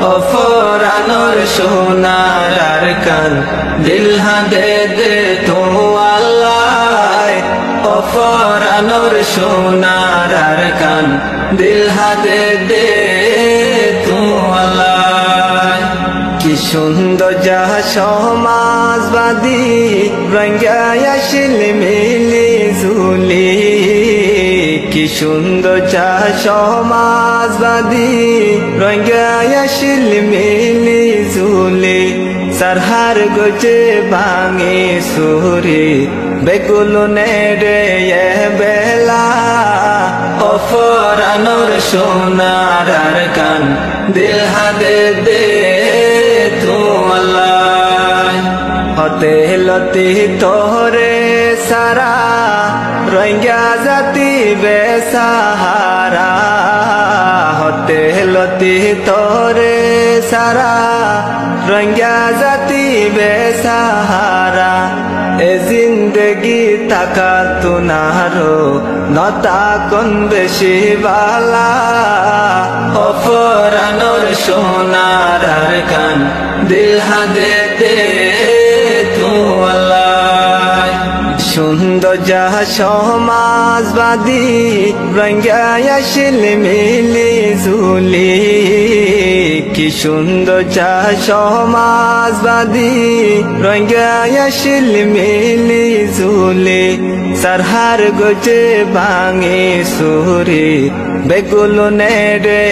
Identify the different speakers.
Speaker 1: অফরানোর সোনার আরকান দিল হাদে দে তো আল্লাহ অফরানোর সোনার আরকান দিল হাদে দে তো আল্লাহ কি সুন্দর যা সমাজবাদী রঙ্গায়া শিল মিলি ঝুলি কি সুন্দর যা সমাজবাদী রঙ্গায়া শিল মিলি ঝুলি সারহার গজে ভাঙে সুরে বেগুল নেড়ে বেলা অফরানোর সোনার আরকান দিল হাদে দে তো আল্লাহ হতে লতি তোরে সারা রঙ্গা জাতি বেসাহারা হতে লতি তোরে সারা রঙ্গা জাতি বেসাহারা এ জিন্দগি তাকা তুনারো নতা কোন বেশি বালা অফরানোর সোনার আরকান দিল হাদে দে তো আল্লাহ সুন্দর যা সমাজবাদী রঙ্গায়া শিল মিলি ঝুলি কি সুন্দর যা সমাজবাদী রঙ্গায়া শিল মিলি ঝুলি সারহার গজে ভাঙে সুরে বেগুল নেড়ে